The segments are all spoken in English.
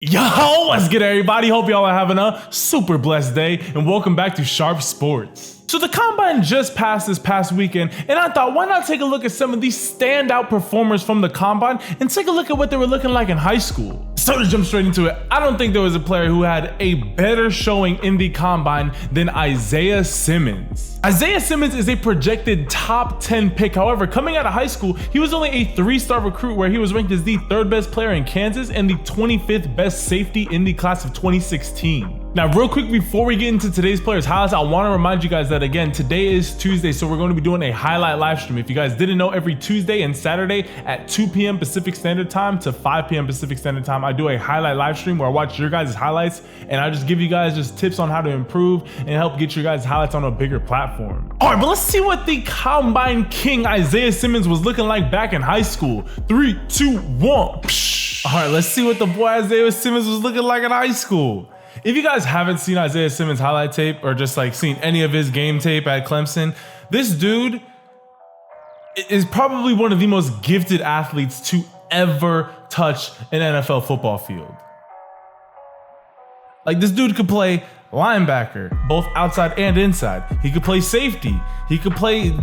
Yo, what's good everybody? Hope y'all are having a super blessed day and welcome back to Sharpe Sports. So the Combine just passed this past weekend and I thought why not take a look at some of these standout performers from the Combine and take a look at what they were looking like in high school. So to jump straight into it, I don't think there was a player who had a better showing in the Combine than Isaiah Simmons. Isaiah Simmons is a projected top 10 pick. However, coming out of high school, he was only a 3-star recruit where he was ranked as the 3rd best player in Kansas and the 25th best safety in the class of 2016. Now, real quick, before we get into today's players' highlights, I want to remind you guys that again, today is Tuesday, so we're going to be doing a highlight live stream. If you guys didn't know, every Tuesday and Saturday at 2 p.m. Pacific Standard Time to 5 p.m. Pacific Standard Time, I do a highlight live stream where I watch your guys' highlights and I just give you guys just tips on how to improve and help get your guys' highlights on a bigger platform. All right, but let's see what the Combine King Isaiah Simmons was looking like back in high school. 3, 2, 1. Psh. All right, let's see what the boy Isaiah Simmons was looking like in high school. If you guys haven't seen Isaiah Simmons highlight tape or just like seen any of his game tape at Clemson, this dude is probably one of the most gifted athletes to ever touch an NFL football field. Like, this dude could play linebacker, both outside and inside. He could play safety. He could play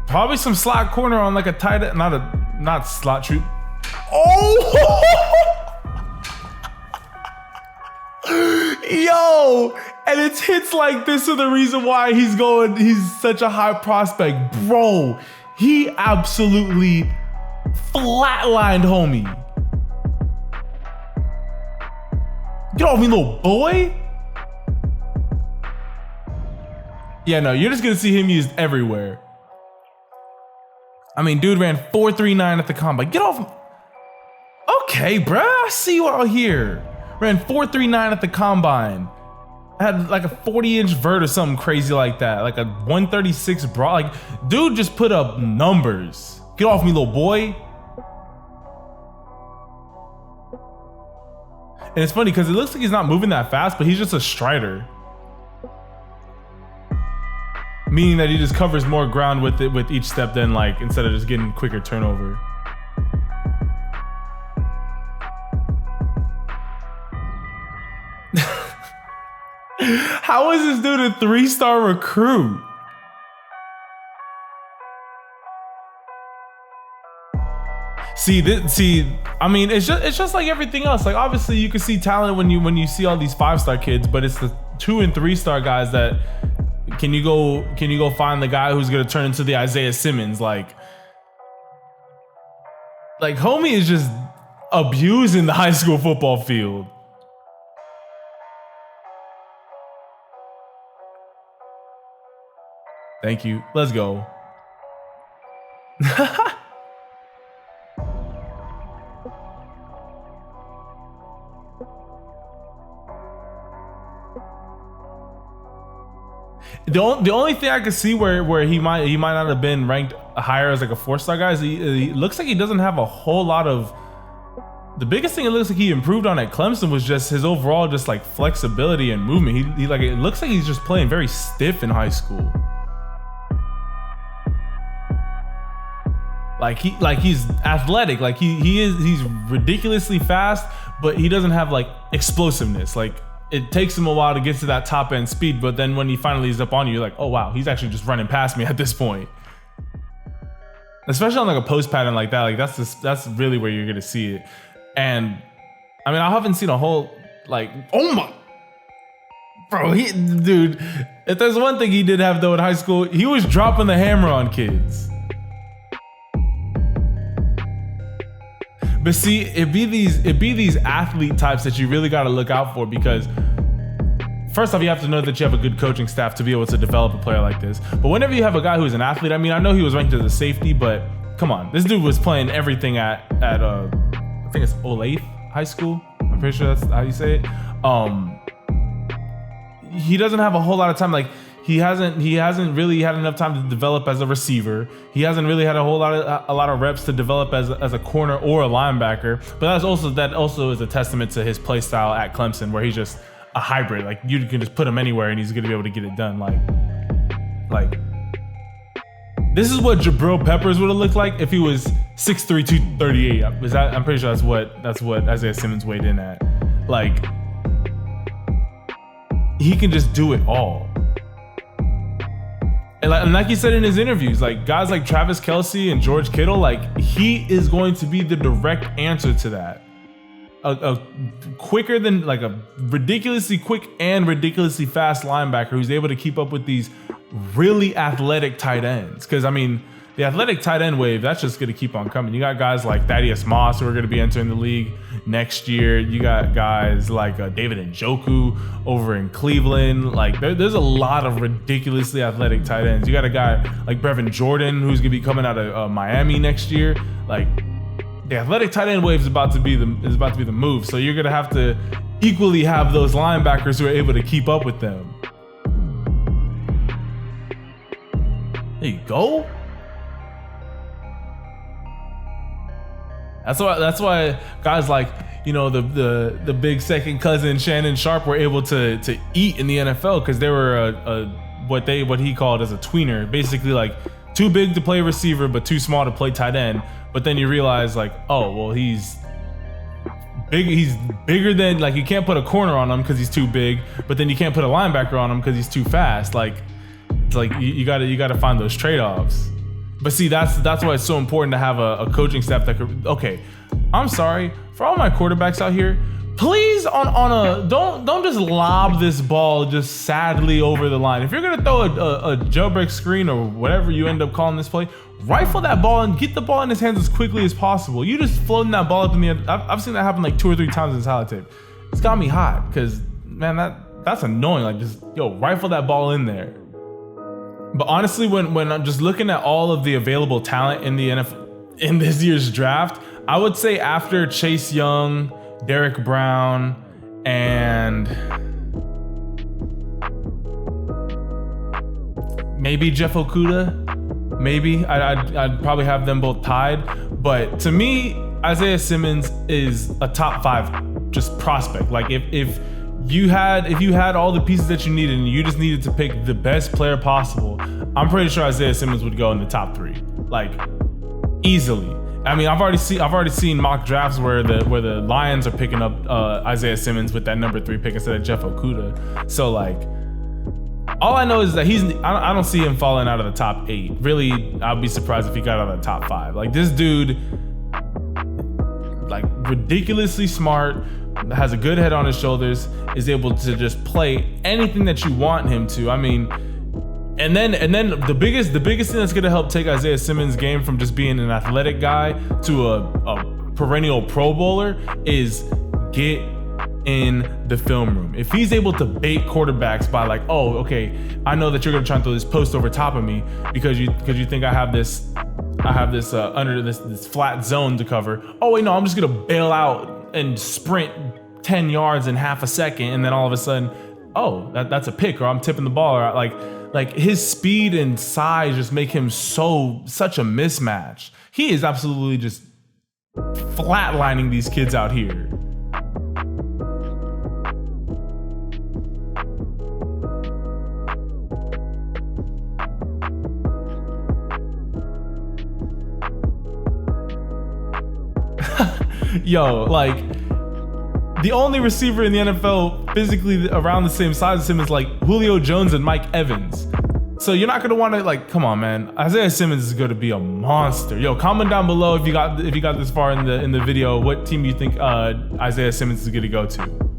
probably some slot corner on like a tight end, not slot troop. Oh! Yo, and it's hits like this are the reason why he's such a high prospect. Bro, he absolutely flatlined homie. Get off me, little boy. Yeah, no, you're just gonna see him used everywhere. I mean, dude ran 4.39 at the Combine. Get off. Okay, bruh, I see you out here. Ran 4.39 at the Combine. Had like a 40-inch vert or something crazy like that. Like a 136 broad. Like, dude just put up numbers. Get off me, little boy. And it's funny because it looks like he's not moving that fast, but he's just a strider. Meaning that he just covers more ground with it with each step than like instead of just getting quicker turnover. How is this dude a 3-star recruit? See, I mean, it's just like everything else. Like, obviously you can see talent when you see all these 5-star kids, but it's the 2 and 3-star guys that can you go find the guy who's gonna turn into the Isaiah Simmons? Like homie is just abusing the high school football field. Thank you. Let's go. The only thing I could see where he might not have been ranked higher as like a 4-star guy is he looks like he doesn't have a whole lot of. The biggest thing it looks like he improved on at Clemson was just his overall just like flexibility and movement. He like, it looks like he's just playing very stiff in high school. Like he's athletic, like he's ridiculously fast, but he doesn't have like explosiveness. Like, it takes him a while to get to that top end speed, but then when he finally is up on you, you're like, oh wow, he's actually just running past me at this point. Especially on like a post pattern like that, like that's really where you're gonna see it. And I mean, I haven't seen a whole like, oh my, bro, dude, if there's one thing he did have though in high school, he was dropping the hammer on kids. But see, it be these athlete types that you really got to look out for, because first off, you have to know that you have a good coaching staff to be able to develop a player like this. But whenever you have a guy who's an athlete, I mean, I know he was ranked as a safety, but come on, this dude was playing everything at I think it's Olathe High School. I'm pretty sure that's how you say it. He doesn't have a whole lot of time. Like, he hasn't really had enough time to develop as a receiver. He hasn't really had a lot of reps to develop as a corner or a linebacker. But that also is a testament to his play style at Clemson, where he's just a hybrid. Like, you can just put him anywhere and he's gonna be able to get it done. Like this is what Jabril Peppers would have looked like if he was 6'3", 238. I'm pretty sure that's what Isaiah Simmons weighed in at. Like, he can just do it all. And like he said in his interviews, like guys like Travis Kelce and George Kittle, like he is going to be the direct answer to that. A quicker than, like a ridiculously quick and ridiculously fast linebacker who's able to keep up with these really athletic tight ends. Because I mean, the athletic tight end wave, that's just going to keep on coming. You got guys like Thaddeus Moss who are going to be entering the league next year. You got guys like David Njoku over in Cleveland. Like there's a lot of ridiculously athletic tight ends. You got a guy like Brevin Jordan who's going to be coming out of Miami next year. Like the athletic tight end wave is about to be the move. So you're going to have to equally have those linebackers who are able to keep up with them. There you go. That's why guys like, you know, the big second cousin Shannon Sharpe were able to eat in the NFL, because they were what he called as a tweener, basically like too big to play receiver but too small to play tight end. But then you realize like, oh well, he's bigger than, like you can't put a corner on him because he's too big, but then you can't put a linebacker on him because he's too fast. Like it's like you gotta find those trade-offs. But see, that's why it's so important to have a coaching staff that could. Okay, I'm sorry for all my quarterbacks out here. Please, don't just lob this ball just sadly over the line. If you're gonna throw a jailbreak screen or whatever you end up calling this play, rifle that ball and get the ball in his hands as quickly as possible. You just floating that ball up in the air. I've seen that happen like 2 or 3 times in sellotape. It's got me hot because man, that's annoying. Like just rifle that ball in there. But honestly, when I'm just looking at all of the available talent in the NFL in this year's draft, I would say after Chase Young, Derek Brown, and maybe Jeff Okudah, maybe I'd probably have them both tied. But to me, Isaiah Simmons is a top 5 just prospect. Like if you had all the pieces that you needed and you just needed to pick the best player possible, I'm pretty sure Isaiah Simmons would go in the top 3, like easily. I mean, I've already seen mock drafts where the Lions are picking up Isaiah Simmons with that number 3 pick instead of Jeff Okudah. So like, all I know is that I don't see him falling out of the top 8. Really, I'd be surprised if he got out of the top 5. Like this dude, like ridiculously smart, has a good head on his shoulders, is able to just play anything that you want him to. I mean, and then the biggest thing that's gonna help take Isaiah Simmons' game from just being an athletic guy to a perennial Pro Bowler is get in the film room. If he's able to bait quarterbacks by like, oh, okay, I know that you're gonna try and throw this post over top of me because you think I have this under this flat zone to cover. Oh wait, no, I'm just gonna bail out and sprint 10 yards in half a second, and then all of a sudden, oh, that's a pick, or I'm tipping the ball, or like his speed and size just make him such a mismatch. He is absolutely just flatlining these kids out here. Yo, like the only receiver in the NFL physically around the same size as him is like Julio Jones and Mike Evans. So you're not gonna want to, like, come on, man. Isaiah Simmons is gonna be a monster. Yo, comment down below if you got this far in the video, what team you think Isaiah Simmons is gonna go to.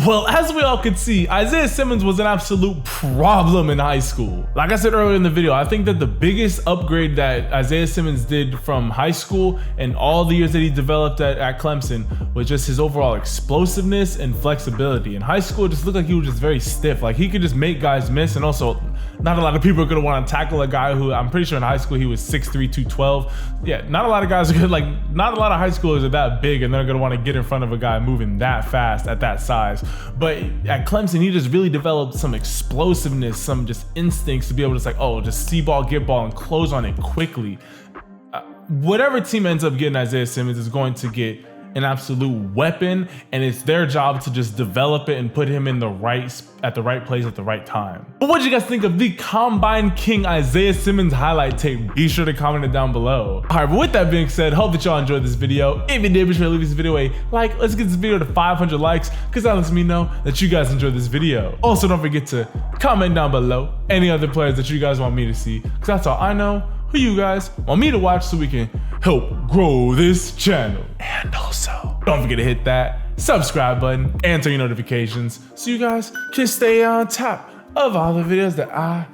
Well, as we all could see, Isaiah Simmons was an absolute problem in high school. Like I said earlier in the video, I think that the biggest upgrade that Isaiah Simmons did from high school and all the years that he developed at Clemson was just his overall explosiveness and flexibility. In high school, it just looked like he was just very stiff. Like he could just make guys miss, and also not a lot of people are gonna want to tackle a guy who, I'm pretty sure in high school he was 6'3", 212. Yeah, not a lot of guys are good. Like, not a lot of high schoolers are that big and they're gonna want to get in front of a guy moving that fast at that size. But at Clemson, he just really developed some explosiveness, some just instincts to be able to like, oh, just see ball, get ball, and close on it quickly. Whatever team ends up getting Isaiah Simmons is going to get an absolute weapon, and it's their job to just develop it and put him in at the right place at the right time. But what do you guys think of the Combine King Isaiah Simmons highlight tape? Be sure to comment it down below. All right, but with that being said, hope that y'all enjoyed this video. If you did, be sure to leave this video a like. Let's get this video to 500 likes, because that lets me know that you guys enjoyed this video. Also, don't forget to comment down below any other players that you guys want me to see, because that's all I know who you guys want me to watch so we can help grow this channel. And also, don't forget to hit that subscribe button and turn your notifications so you guys can stay on top of all the videos that I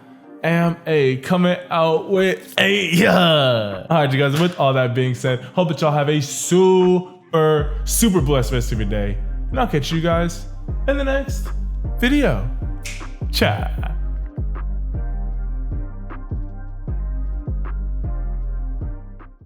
am coming out with. All right, you guys, with all that being said, hope that y'all have a super blessed rest of your day. And I'll catch you guys in the next video. Ciao.